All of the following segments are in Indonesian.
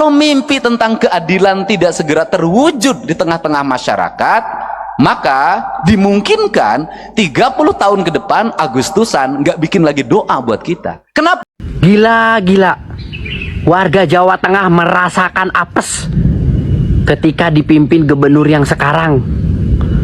Kalau mimpi tentang keadilan tidak segera terwujud di tengah-tengah masyarakat, maka dimungkinkan 30 tahun ke depan Agustusan nggak bikin lagi doa buat kita. Kenapa? Gila. Warga Jawa Tengah merasakan apes ketika dipimpin gubernur yang sekarang.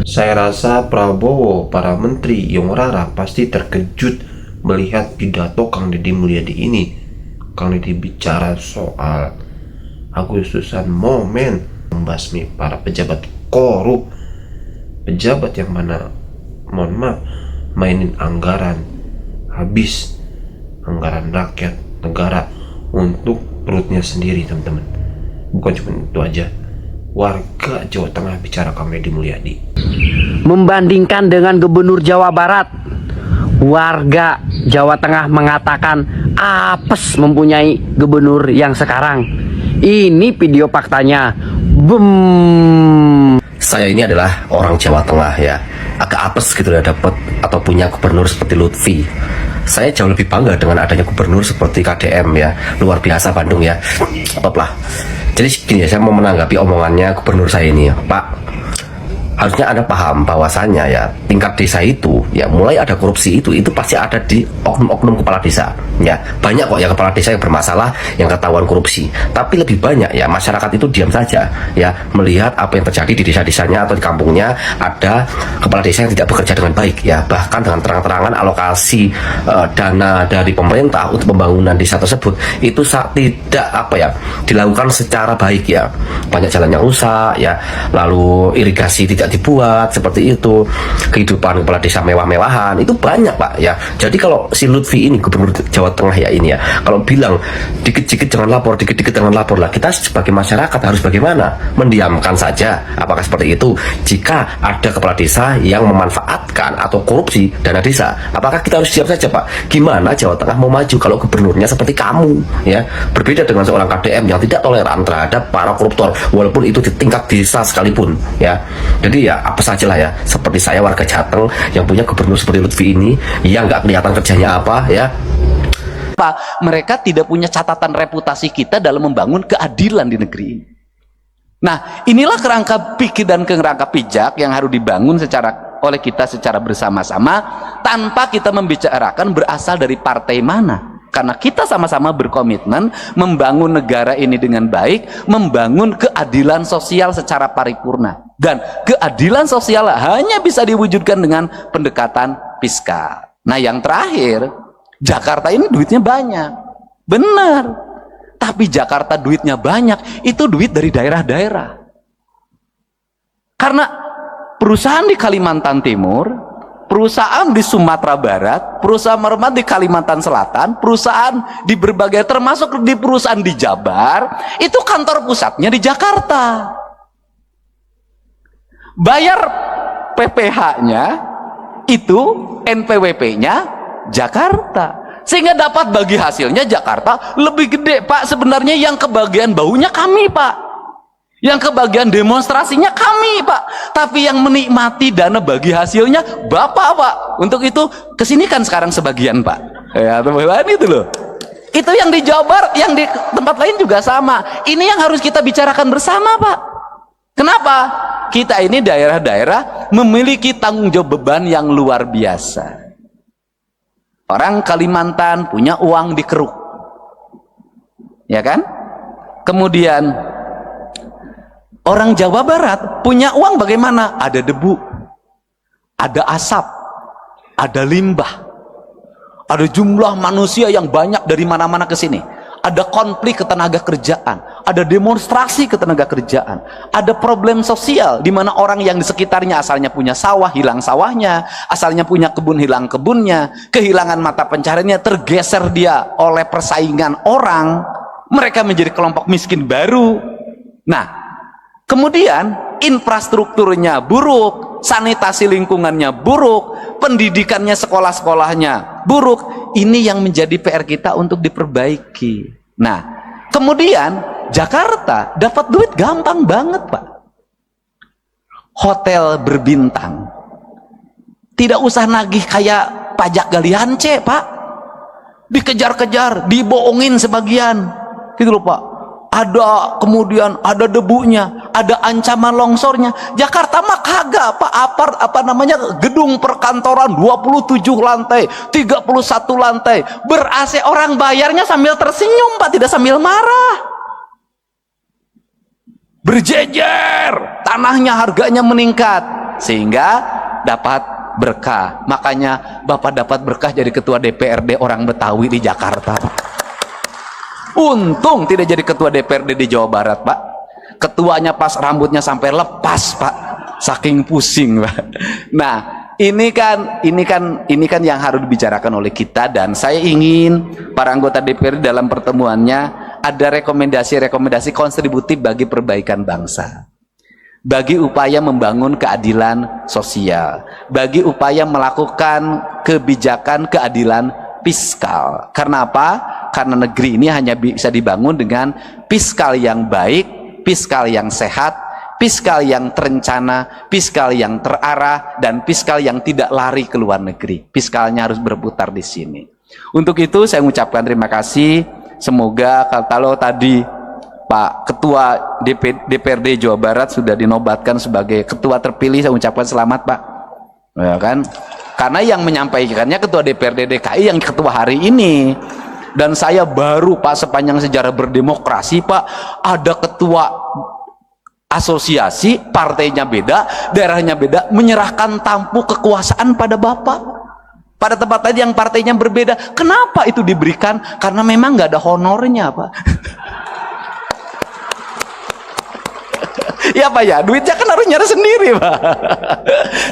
Saya rasa Prabowo, para menteri, Yong Rara pasti terkejut melihat pidato Kang Deddy Mulyadi ini. Kang Deddy bicara soal Agustusan, momen membasmi para pejabat korup, pejabat yang mana, mohon maaf, mainin anggaran, habis anggaran rakyat negara untuk perutnya sendiri, teman-teman. Bukan cuma itu aja, warga Jawa Tengah bicara Kang Deddy Mulyadi. Membandingkan dengan gubernur Jawa Barat, warga Jawa Tengah mengatakan apes mempunyai gubernur yang sekarang. Ini video faktanya. Boom. Saya ini adalah orang Jawa Tengah ya, agak apes gitu ya dapat atau punya gubernur seperti Lutfi. Saya jauh lebih bangga dengan adanya gubernur seperti KDM ya, luar biasa Bandung ya, top lah. Jadi gini ya, saya mau menanggapi omongannya gubernur saya ini ya, Pak. Harusnya Anda paham bahwasannya ya, tingkat desa itu ya, mulai ada korupsi itu pasti ada di oknum-oknum kepala desa ya. Banyak kok ya kepala desa yang bermasalah, yang ketahuan korupsi, tapi lebih banyak ya masyarakat itu diam saja ya, melihat apa yang terjadi di desa-desanya atau di kampungnya ada kepala desa yang tidak bekerja dengan baik ya, bahkan dengan terang-terangan alokasi dana dari pemerintah untuk pembangunan desa tersebut itu tidak dilakukan secara baik ya. Banyak jalan yang rusak ya, lalu irigasi tidak dibuat seperti itu, kehidupan kepala desa mewah-mewahan itu banyak Pak ya. Jadi kalau si Lutfi ini gubernur Jawa Tengah ya ini ya, kalau bilang dikit-dikit jangan lapor, dikit-dikit jangan lapor lah, kita sebagai masyarakat harus bagaimana? Mendiamkan saja? Apakah seperti itu? Jika ada kepala desa yang memanfaatkan atau korupsi dana desa, apakah kita harus siap saja Pak? Gimana Jawa Tengah mau maju kalau gubernurnya seperti kamu ya? Berbeda dengan seorang KDM yang tidak toleran terhadap para koruptor walaupun itu di tingkat desa sekalipun ya. Jadi ya apa saja lah ya, seperti saya warga Jateng yang punya gubernur seperti Lutfi ini yang nggak kelihatan kerjanya apa ya. Mereka tidak punya catatan reputasi kita dalam membangun keadilan di negeri ini. Nah, inilah kerangka pikir dan kerangka pijak yang harus dibangun oleh kita secara bersama-sama, tanpa kita membicarakan berasal dari partai mana. Karena kita sama-sama berkomitmen membangun negara ini dengan baik, membangun keadilan sosial secara paripurna. Dan keadilan sosial hanya bisa diwujudkan dengan pendekatan fiskal. Nah yang terakhir, Jakarta ini duitnya banyak, benar. Tapi Jakarta duitnya banyak, itu duit dari daerah-daerah. Karena perusahaan di Kalimantan Timur, perusahaan di Sumatera Barat, perusahaan di Kalimantan Selatan, perusahaan di berbagai, termasuk di perusahaan di Jabar, itu kantor pusatnya di Jakarta. Bayar PPH-nya itu, NPWP-nya Jakarta, sehingga dapat bagi hasilnya Jakarta lebih gede Pak. Sebenarnya yang kebagian baunya kami Pak, yang kebagian demonstrasinya kami Pak, tapi yang menikmati dana bagi hasilnya Bapak Pak. Untuk itu kesini kan sekarang sebagian Pak ya, teman-teman, itu loh. Itu yang di Jabar, yang di tempat lain juga sama. Ini yang harus kita bicarakan bersama Pak. Kenapa? Kita ini daerah-daerah memiliki tanggung jawab beban yang luar biasa. Orang Kalimantan punya uang dikeruk, ya kan? Kemudian orang Jawa Barat punya uang bagaimana? Ada debu, ada asap, ada limbah, ada jumlah manusia yang banyak dari mana-mana ke sini. Ada konflik ketenaga kerjaan, ada demonstrasi ketenaga kerjaan, ada problem sosial di mana orang yang di sekitarnya asalnya punya sawah, hilang sawahnya, asalnya punya kebun, hilang kebunnya, kehilangan mata pencahariannya, tergeser dia oleh persaingan orang, mereka menjadi kelompok miskin baru. Nah, kemudian infrastrukturnya buruk, sanitasi lingkungannya buruk, pendidikannya, sekolah-sekolahnya buruk. Ini yang menjadi PR kita untuk diperbaiki. Nah, kemudian Jakarta dapat duit gampang banget Pak. Hotel berbintang, tidak usah nagih kayak pajak galian C Pak, dikejar-kejar, dibohongin sebagian gitu loh Pak. ada kemudian ada debunya, ada ancaman longsornya. Jakarta mah kagak, Pak. Apa namanya, gedung perkantoran 27 lantai, 31 lantai, ber-AC, orang bayarnya sambil tersenyum, Pak, tidak sambil marah. Berjejer, tanahnya harganya meningkat sehingga dapat berkah. Makanya Bapak dapat berkah jadi ketua DPRD orang Betawi di Jakarta, Pak. Untung tidak jadi ketua DPRD di Jawa Barat, Pak. Ketuanya pas rambutnya sampai lepas, Pak, saking pusing, Pak. Nah, ini kan yang harus dibicarakan oleh kita, dan saya ingin para anggota DPRD dalam pertemuannya ada rekomendasi kontributif bagi perbaikan bangsa, bagi upaya membangun keadilan sosial, bagi upaya melakukan kebijakan keadilan fiskal. Karena apa? Karena negeri ini hanya bisa dibangun dengan fiskal yang baik, fiskal yang sehat, fiskal yang terencana, fiskal yang terarah, dan fiskal yang tidak lari ke luar negeri. Fiskalnya harus berputar di sini. Untuk itu saya mengucapkan terima kasih. Semoga kalau tadi Pak Ketua DPRD Jawa Barat sudah dinobatkan sebagai ketua terpilih, saya ucapkan selamat, Pak. Ya kan? Karena yang menyampaikannya Ketua DPRD DKI yang ketua hari ini. Dan saya baru, Pak, sepanjang sejarah berdemokrasi, Pak, ada ketua asosiasi, partainya beda, daerahnya beda, menyerahkan tampuk kekuasaan pada Bapak. Pada tempat tadi yang partainya berbeda. Kenapa itu diberikan? Karena memang nggak ada honornya, Pak. Ya, Pak, ya, duitnya kan harus nyari sendiri, Pak.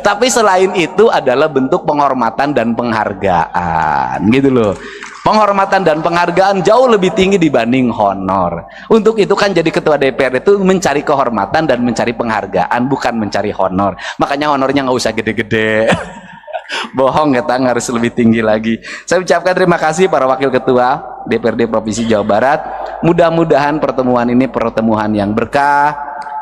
Tapi selain itu adalah bentuk penghormatan dan penghargaan, gitu loh. Penghormatan dan penghargaan jauh lebih tinggi dibanding honor. Untuk itu kan jadi ketua DPR itu mencari kehormatan dan mencari penghargaan, bukan mencari honor. Makanya honornya nggak usah gede-gede. Bohong, kita harus lebih tinggi lagi. Saya ucapkan terima kasih para wakil ketua DPRD Provinsi Jawa Barat. Mudah-mudahan pertemuan ini pertemuan yang berkah,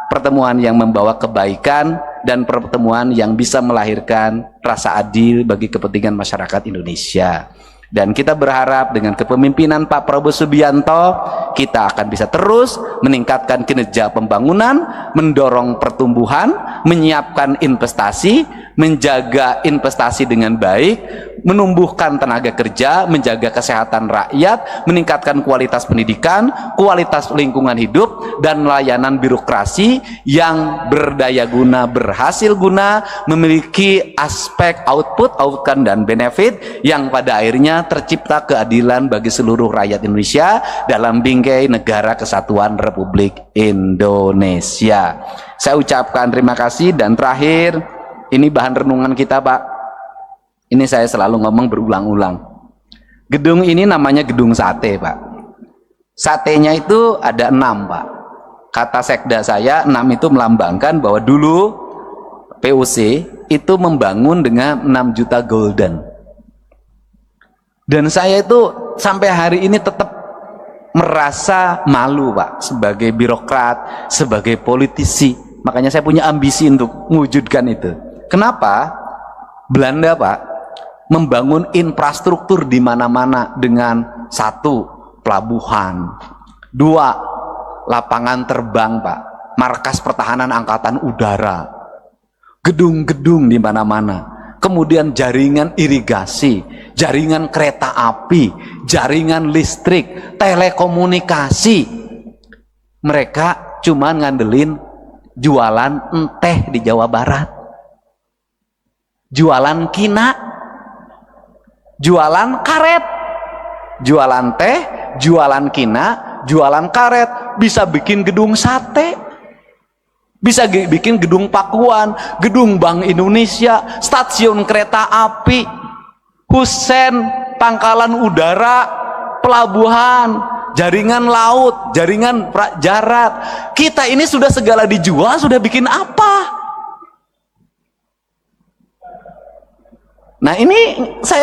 pertemuan yang membawa kebaikan, dan pertemuan yang bisa melahirkan rasa adil bagi kepentingan masyarakat Indonesia. Dan kita berharap dengan kepemimpinan Pak Prabowo Subianto, kita akan bisa terus meningkatkan kinerja pembangunan, mendorong pertumbuhan, menyiapkan investasi, menjaga investasi dengan baik, menumbuhkan tenaga kerja, menjaga kesehatan rakyat, meningkatkan kualitas pendidikan, kualitas lingkungan hidup, dan layanan birokrasi yang berdaya guna, berhasil guna, memiliki aspek output, outcome, dan benefit yang pada akhirnya tercipta keadilan bagi seluruh rakyat Indonesia dalam bingkai Negara Kesatuan Republik Indonesia. Saya ucapkan terima kasih, dan terakhir, ini bahan renungan kita, Pak. Ini saya selalu ngomong berulang-ulang. Gedung ini namanya gedung sate, Pak. Satenya itu ada 6, Pak. Kata sekda saya, 6 itu melambangkan bahwa dulu POC itu membangun dengan 6 juta golden. Dan saya itu sampai hari ini tetap merasa malu, Pak, sebagai birokrat, sebagai politisi. Makanya saya punya ambisi untuk mewujudkan itu. Kenapa? Belanda, Pak, membangun infrastruktur di mana-mana dengan 1, pelabuhan, 2, lapangan terbang, Pak, markas pertahanan angkatan udara, gedung-gedung di mana-mana, kemudian jaringan irigasi, jaringan kereta api, jaringan listrik, telekomunikasi. Mereka cuma ngandelin jualan enteh di Jawa Barat, jualan kina, jualan karet, jualan teh, jualan kina, jualan karet, bisa bikin gedung sate, bisa bikin gedung pakuan, gedung Bank Indonesia, stasiun kereta api, husen, pangkalan udara, pelabuhan, jaringan laut, jaringan darat. Kita ini sudah segala dijual, sudah bikin apa? Nah, ini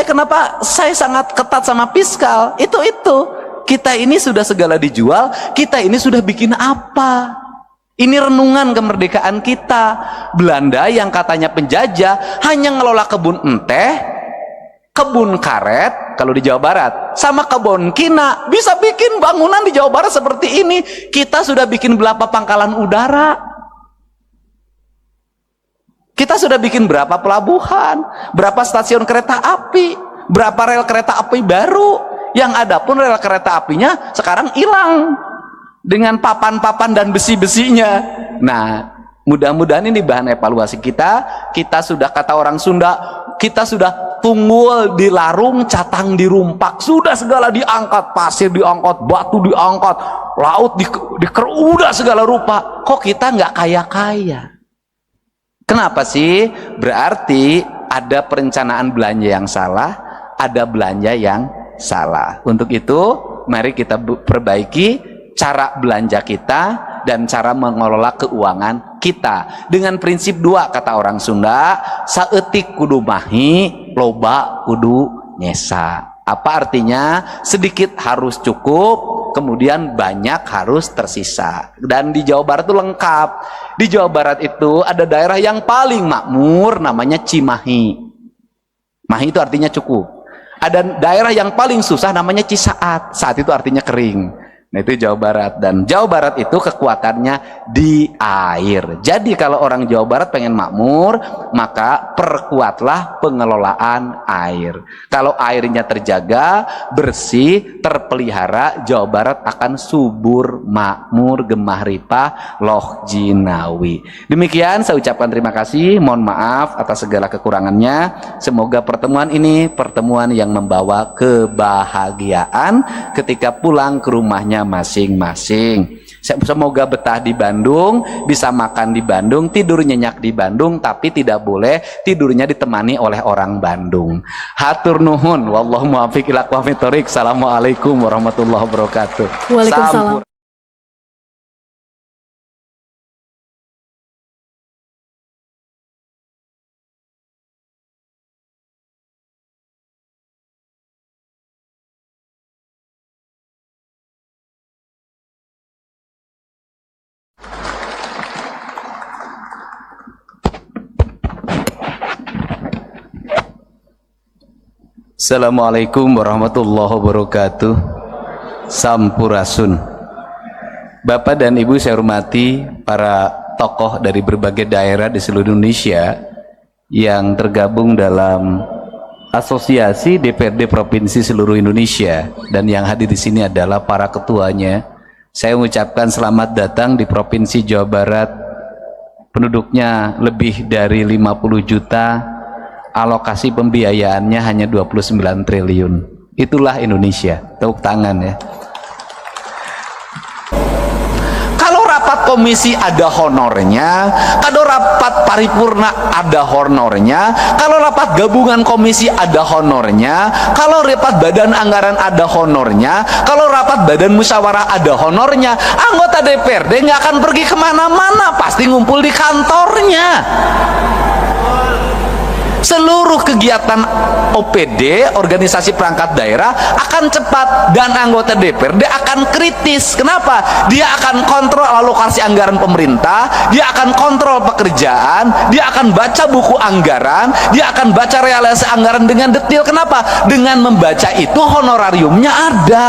kenapa saya sangat ketat sama fiskal, itu kita ini sudah segala dijual, kita ini sudah bikin apa? Ini renungan kemerdekaan kita. Belanda yang katanya penjajah hanya ngelola kebun enteh, kebun karet, kalau di Jawa Barat. Sama kebon kina bisa bikin bangunan di Jawa Barat seperti ini. Kita sudah bikin berapa pangkalan udara, kita sudah bikin berapa pelabuhan, berapa stasiun kereta api, berapa rel kereta api baru. Yang ada pun rel kereta apinya sekarang hilang dengan papan-papan dan besi-besinya. Nah, mudah-mudahan ini bahan evaluasi kita. Kita sudah, kata orang Sunda, kita sudah tunggul di larung, catang di rumpak, sudah segala diangkat, pasir diangkat, batu diangkat, laut udah segala rupa. Kok kita nggak kaya-kaya? Kenapa sih? Berarti ada perencanaan belanja yang salah, ada belanja yang salah. Untuk itu mari kita perbaiki cara belanja kita dan cara mengelola keuangan kita dengan prinsip 2, kata orang Sunda, saeutik kudu mahi, loba kudu nyesa. Apa artinya? Sedikit harus cukup, kemudian banyak harus tersisa. Dan di Jawa Barat itu lengkap. Di Jawa Barat itu ada daerah yang paling makmur, namanya Cimahi. Mahi itu artinya cukup. Ada daerah yang paling susah, namanya Cisaat. Saat itu artinya kering. Nah, itu Jawa Barat. Dan Jawa Barat itu kekuatannya di air. Jadi kalau orang Jawa Barat pengen makmur, maka perkuatlah pengelolaan air. Kalau airnya terjaga, bersih, terpelihara, Jawa Barat akan subur, makmur, gemah ripah, loh jinawi. Demikian saya ucapkan terima kasih, mohon maaf atas segala kekurangannya. Semoga pertemuan ini pertemuan yang membawa kebahagiaan ketika pulang ke rumahnya masing-masing. Semoga betah di Bandung, bisa makan di Bandung, tidur nyenyak di Bandung, tapi tidak boleh tidurnya ditemani oleh orang Bandung. Hatur nuhun, wallahu muwaffiq ila aqwamit thoriq. Assalamualaikum warahmatullahi wabarakatuh. Waalaikumsalam. Assalamualaikum warahmatullahi wabarakatuh. Sampurasun. Bapak dan Ibu saya hormati para tokoh dari berbagai daerah di seluruh Indonesia yang tergabung dalam Asosiasi DPRD Provinsi seluruh Indonesia, dan yang hadir di sini adalah para ketuanya. Saya mengucapkan selamat datang di Provinsi Jawa Barat. Penduduknya lebih dari 50 juta. Alokasi pembiayaannya hanya 29 triliun. Itulah Indonesia. Tepuk tangan ya. Kalau rapat komisi ada honornya, kalau rapat paripurna ada honornya, kalau rapat gabungan komisi ada honornya, kalau rapat badan anggaran ada honornya, kalau rapat badan musyawarah ada honornya, anggota DPRD nggak akan pergi kemana-mana, pasti ngumpul di kantornya. Seluruh kegiatan OPD, organisasi perangkat daerah, akan cepat, dan anggota DPRD akan kritis. Kenapa? Dia akan kontrol alokasi anggaran pemerintah, dia akan kontrol pekerjaan, dia akan baca buku anggaran, dia akan baca realisasi anggaran dengan detail. Kenapa? Dengan membaca itu honorariumnya ada.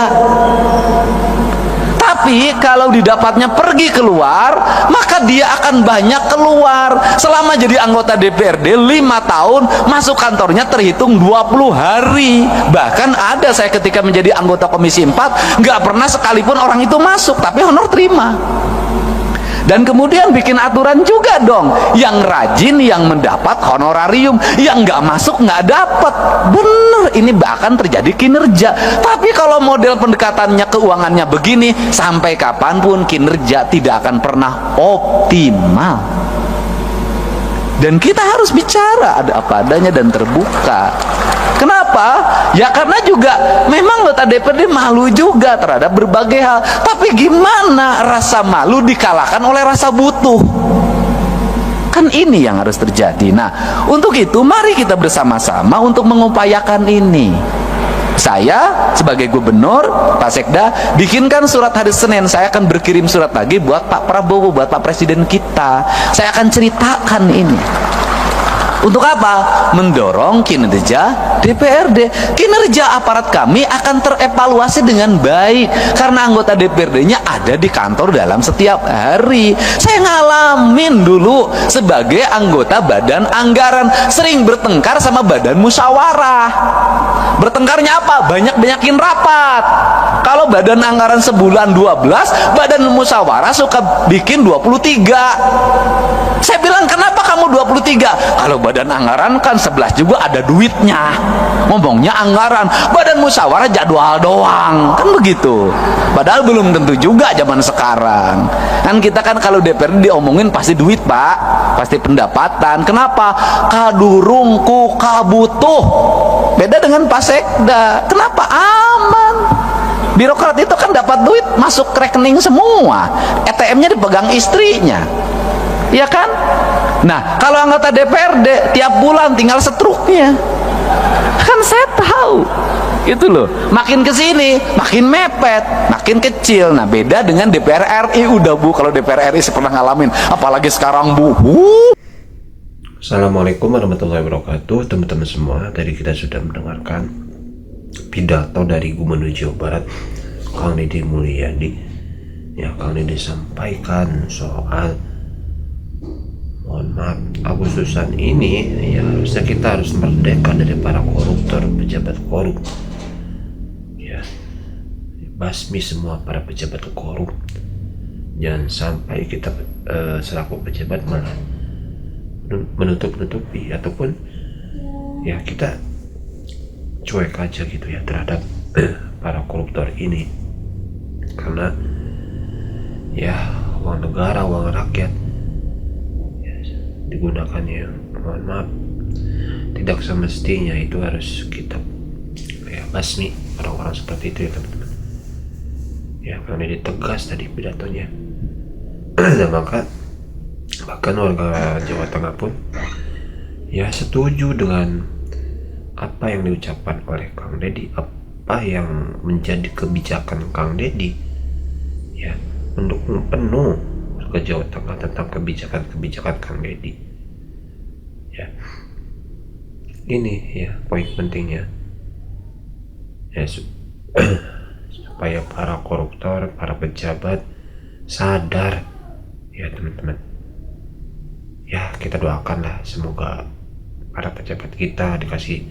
Tapi kalau didapatnya pergi keluar, maka dia akan banyak keluar. Selama jadi anggota DPRD 5 tahun, masuk kantornya terhitung 20 hari. Bahkan ada saya ketika menjadi anggota Komisi 4, nggak pernah sekalipun orang itu masuk, tapi honor terima. Dan kemudian bikin aturan juga dong, yang rajin yang mendapat honorarium, yang nggak masuk nggak dapat. Bener, ini bahkan terjadi kinerja. Tapi kalau model pendekatannya keuangannya begini, sampai kapanpun kinerja tidak akan pernah optimal. Dan kita harus bicara ada apa adanya dan terbuka. Kenapa? Ya karena juga memang anggota DPRD malu juga terhadap berbagai hal. Tapi gimana rasa malu dikalahkan oleh rasa butuh? Kan ini yang harus terjadi. Nah, untuk itu mari kita bersama-sama untuk mengupayakan ini. Saya sebagai gubernur, Pak Sekda, bikinkan surat hari Senin. Saya akan berkirim surat lagi buat Pak Prabowo, buat Pak Presiden kita. Saya akan ceritakan ini. Untuk apa? Mendorong kinerja DPRD, kinerja aparat kami akan terevaluasi dengan baik karena anggota DPRD-nya ada di kantor dalam setiap hari. Saya ngalamin dulu sebagai anggota badan anggaran, sering bertengkar sama badan musyawarah. Bertengkarnya apa? Banyak-banyakin rapat. Kalau badan anggaran sebulan 12, badan musyawarah suka bikin 23. Saya bilang, kenapa kamu 23? Kalau badan anggaran kan 11 juga ada duitnya. Ngomongnya anggaran, badan musyawarah jadwal doang. Kan begitu. Padahal belum tentu juga zaman sekarang. Kan kita kan kalau DPRD diomongin pasti duit, Pak. Pasti pendapatan. Kenapa? Kadurungku kabutuh. Beda dengan Pak Sekda. Kenapa? Aman. Birokrat itu kan dapat duit masuk ke rekening semua. ATM-nya dipegang istrinya. Iya kan? Nah, kalau anggota DPRD tiap bulan tinggal setruknya. Kan saya tahu. Itu loh. Makin ke sini, makin mepet, makin kecil. Nah, beda dengan DPR RI. Udah Bu, kalau DPR RI saya pernah ngalamin, apalagi sekarang Bu. Assalamualaikum warahmatullahi wabarakatuh, teman-teman semua. Tadi kita sudah mendengarkan pidato dari Gubernur Jawa Barat, Kang Deddy Mulyadi. Ya, Kang Deddy sampaikan soal, mohon maaf, Agustusan ini ya harusnya kita harus merdeka dari para koruptor, pejabat korup. Ya, basmi semua para pejabat korup. Jangan sampai kita selaku pejabat malah menutup-nutupi ataupun ya kita cuek aja gitu ya terhadap para koruptor ini, karena ya uang negara, uang rakyat ya, digunakannya, mohon maaf, tidak semestinya. Itu harus kita ya basmi orang-orang seperti itu ya teman-teman ya, karena dia tegas tadi pidatonya. Dan bahkan warga Jawa Tengah pun ya setuju dengan apa yang diucapkan oleh Kang Deddy, apa yang menjadi kebijakan Kang Deddy, ya mendukung penuh warga Jawa Tengah tentang kebijakan-kebijakan Kang Deddy. Ya, ini ya poin pentingnya ya, supaya para koruptor, para pejabat sadar ya teman-teman. Ya, kita doakanlah semoga para pejabat kita dikasih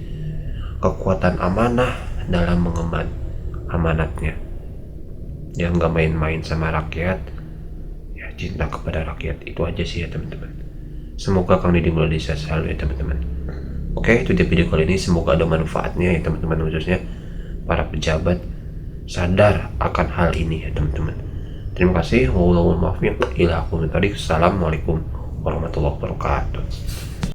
kekuatan amanah dalam mengemban amanatnya. Yang nggak main-main sama rakyat, ya cinta kepada rakyat. Itu aja sih ya teman-teman. Semoga Kang Deddy Mulyadi sehat selalu ya teman-teman. Oke, itu dia video kali ini. Semoga ada manfaatnya ya teman-teman, khususnya para pejabat sadar akan hal ini ya teman-teman. Terima kasih. Assalamualaikum warahmatullahi wabarakatuh.